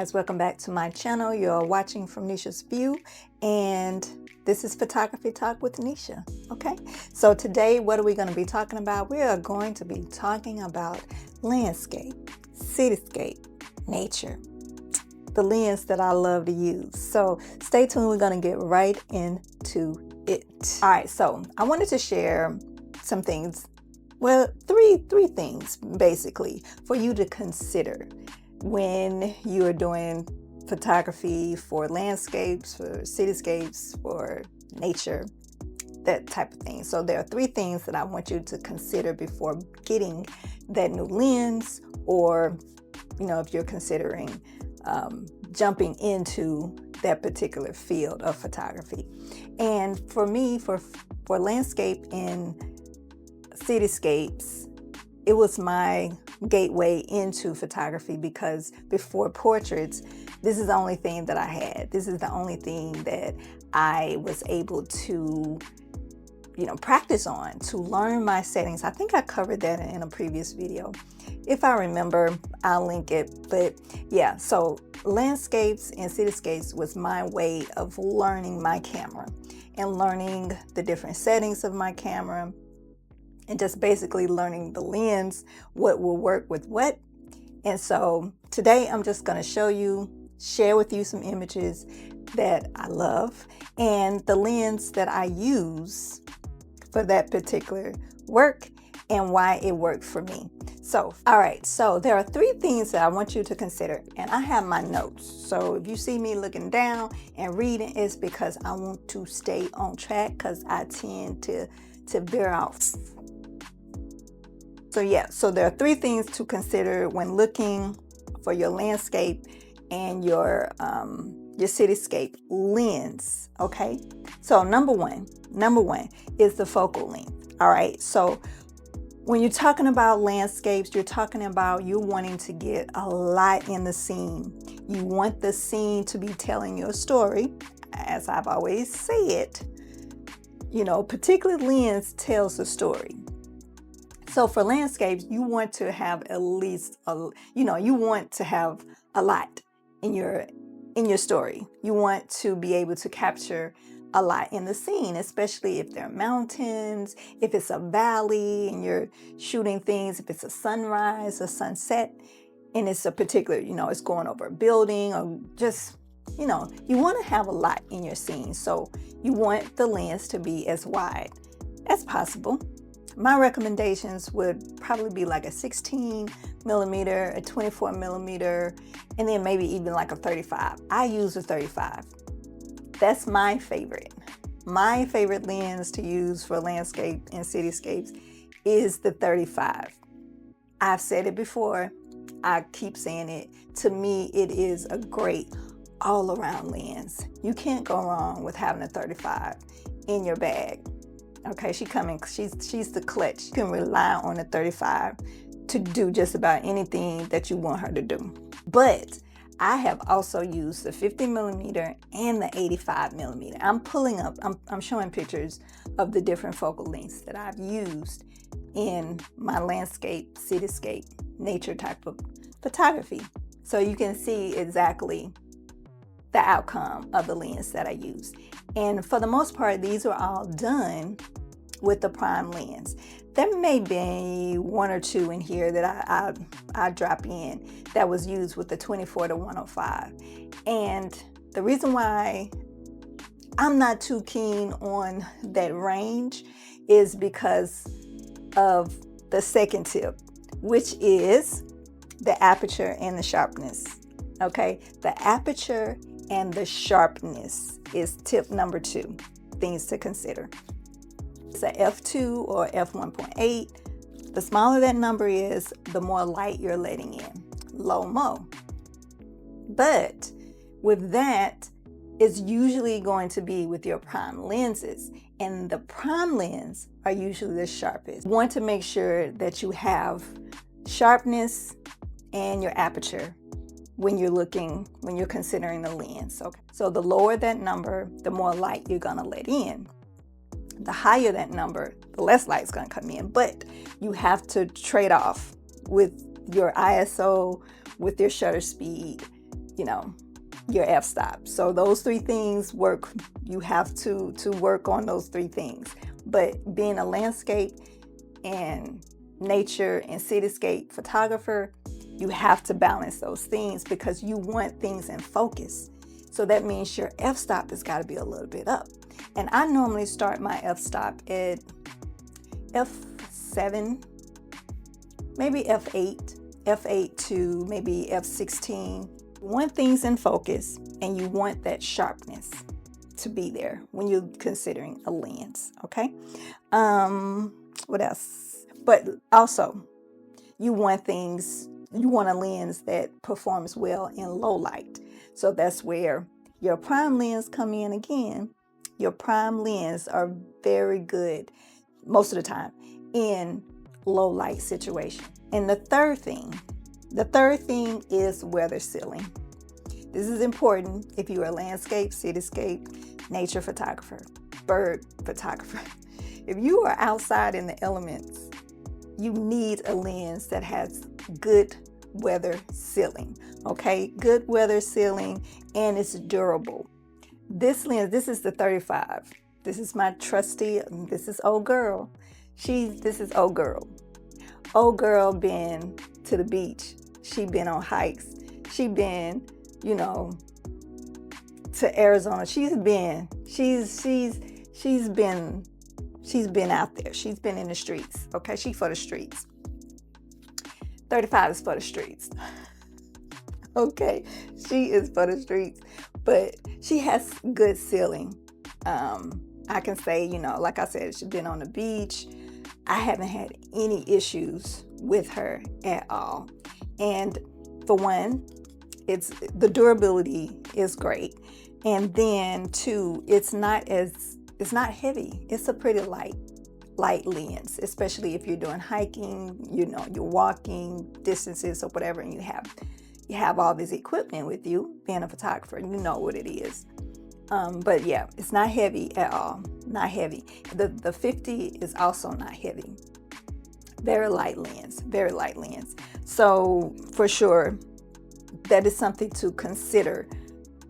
guys, welcome back to my channel. You're watching Fromnishasview, and this is Photography Talk with Nisha. Okay, so today what are we going to be talking about? We are going to be talking about landscape, cityscape, nature, the lens that I love to use. So stay tuned, we're going to get right into it. All right, so I wanted to share some things, well, three things basically for you to consider when you are doing photography for landscapes, for cityscapes, for nature, that type of thing. So there are three things that I want you to consider before getting that new lens, or if you're considering jumping into that particular field of photography. And for me, for landscape and cityscapes, it was my gateway into photography, because before portraits, this is the only thing that I had. This is the only thing that I was able to practice on, to learn my settings. I think I covered that in a previous video. If I remember, I'll link it. But yeah, so landscapes and cityscapes was my way of learning my camera and learning the different settings of my camera, and just basically learning the lens, what will work with what. And so today I'm just going to share with you some images that I love and the lens that I use for that particular work and why it worked for me. So, all right, so there are three things that I want you to consider, and I have my notes. So if you see me looking down and reading, it's because I want to stay on track, because I tend to veer off. So yeah, so there are three things to consider when looking for your landscape and your cityscape lens. Okay, so number one is the focal length. All right, so when you're talking about landscapes, you're talking about you wanting to get a lot in the scene. You want the scene to be telling your story. As I've always said, particular lens tells a story. So for landscapes, you want to have at least you want to have a lot in your story. You want to be able to capture a lot in the scene, especially if there are mountains, if it's a valley and you're shooting things, if it's a sunrise, a sunset, and it's a particular, it's going over a building, or just, you want to have a lot in your scene. So you want the lens to be as wide as possible. My recommendations would probably be like a 16 millimeter, a 24 millimeter, and then maybe even like a 35. I use a 35. That's my favorite. My favorite lens to use for landscape and cityscapes is the 35. I've said it before. I keep saying it. To me, it is a great all-around lens. You can't go wrong with having a 35 in your bag. Okay, she's the clutch. You can rely on a 35 to do just about anything that you want her to do. But I have also used the 50 millimeter and the 85 millimeter. I'm showing pictures of the different focal lengths that I've used in my landscape, cityscape, nature type of photography. So you can see exactly the outcome of the lens that I use. And for the most part, these are all done with the prime lens. There may be one or two in here that I drop in that was used with the 24 to 105. And the reason why I'm not too keen on that range is because of the second tip, which is the aperture and the sharpness. Okay, the aperture and the sharpness is tip number 2, things to consider. It's a f2 or f1.8. The smaller that number is, the more light you're letting in, low-mo. But with that, it's usually going to be with your prime lenses, and the prime lens are usually the sharpest. You want to make sure that you have sharpness and your aperture when you're considering the lens. Okay, so the lower that number, the more light you're gonna let in. The higher that number, the less light is gonna come in. But you have to trade off with your ISO, with your shutter speed, your f-stop. So those three things work. You have to work on those three things. But being a landscape and nature and cityscape photographer, you have to balance those things because you want things in focus. So that means your f-stop has got to be a little bit up. And I normally start my f-stop at f7, maybe f8 to maybe f16. You want things in focus and you want that sharpness to be there when you're considering a lens, okay? What else? But also, you want a lens that performs well in low light. So that's where your prime lens come in again. Your prime lens are very good most of the time in low light situation. And the third thing is weather sealing. This is important if you're a landscape, cityscape, nature photographer, bird photographer. If you are outside in the elements, you need a lens that has good weather sealing, okay? Good weather sealing, and it's durable. This lens, this is the 35. This is my trusty, this is old girl. This is old girl. Old girl been to the beach. She been on hikes. She been, to Arizona. She's been out there. She's been in the streets. Okay, she for the streets. 35 is for the streets. Okay, she is for the streets, but she has good sealing. I can say, like I said, she's been on the beach. I haven't had any issues with her at all. And for one, the durability is great. And then two, it's not heavy. It's a pretty light lens, especially if you're doing hiking, you're walking distances or whatever, and you have all this equipment with you. Being a photographer, you know what it is. But yeah, it's not heavy at all. Not heavy. The 50 is also not heavy. Very light lens. Very light lens. So for sure, that is something to consider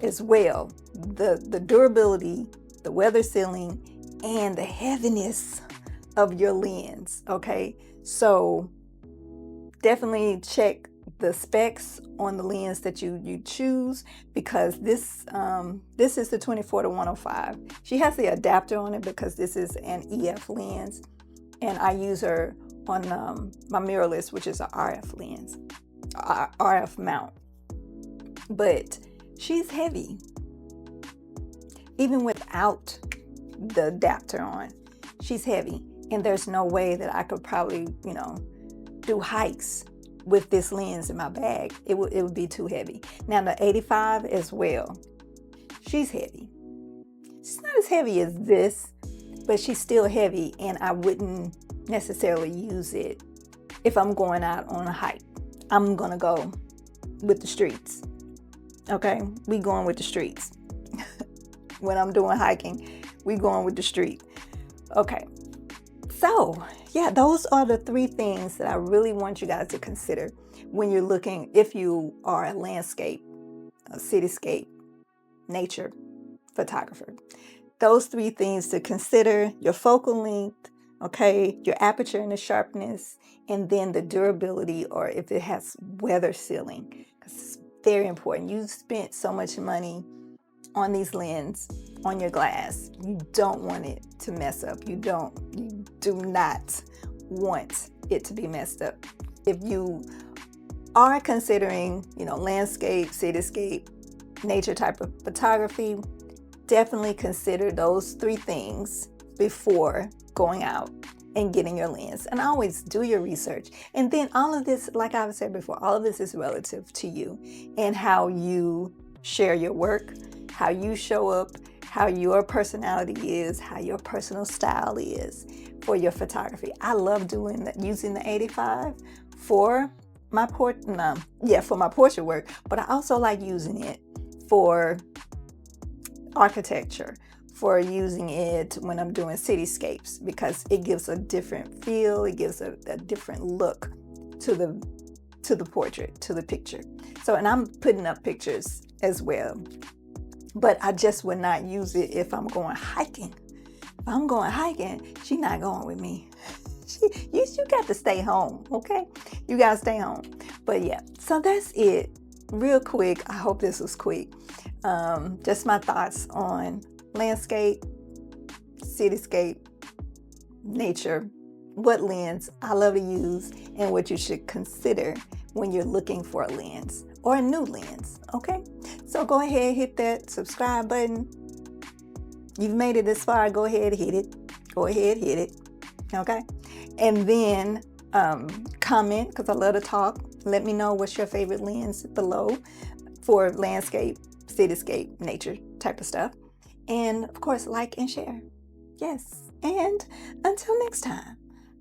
as well. The durability, the weather sealing, and the heaviness of your lens. Okay, so definitely check the specs on the lens that you choose, because this is the 24-105. She has the adapter on it because this is an EF lens, and I use her on my mirrorless, which is an RF lens, RF mount. But she's heavy even without the adapter on. She's heavy, and there's no way that I could probably do hikes with this lens in my bag. It would be too heavy. Now the 85 as well, she's heavy. She's not as heavy as this, but she's still heavy, and I wouldn't necessarily use it if I'm going out on a hike. I'm gonna go with the streets. Okay, we going with the streets. When I'm doing hiking, we going with the street. Okay, so yeah, those are the three things that I really want you guys to consider when you're looking, if you are a landscape, a cityscape, nature photographer. Those three things to consider: your focal length, okay, your aperture and the sharpness, and then the durability, or if it has weather sealing, because it's very important. You spent so much money on these lenses, on your glass. You don't want it to mess up. You do not want it to be messed up. If you are considering, landscape, cityscape, nature type of photography, definitely consider those three things before going out and getting your lens. And always do your research. And then all of this, like I've said before, all of this is relative to you and how you share your work, how you show up, how your personality is, how your personal style is for your photography. I love using the 85 for my portrait work, but I also like using it for architecture, for using it when I'm doing cityscapes, because it gives a different feel, it gives a different look to to the portrait, to the picture. So, and I'm putting up pictures as well, but I just would not use it if I'm going hiking. If I'm going hiking, she's not going with me. You got to stay home, okay? You got to stay home. But yeah, so that's it. Real quick. I hope this was quick. Just my thoughts on landscape, cityscape, nature, what lens I love to use, and what you should consider when you're looking for a lens or a new lens, okay? So go ahead, hit that subscribe button. You've made it this far, go ahead, hit it. Go ahead, hit it, okay? And then comment, because I love to talk. Let me know what's your favorite lens below for landscape, cityscape, nature type of stuff. And of course, like and share. Yes. And until next time,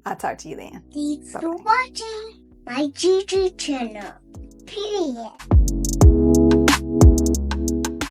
I'll talk to you then. Thanks for watching my GG channel. Period.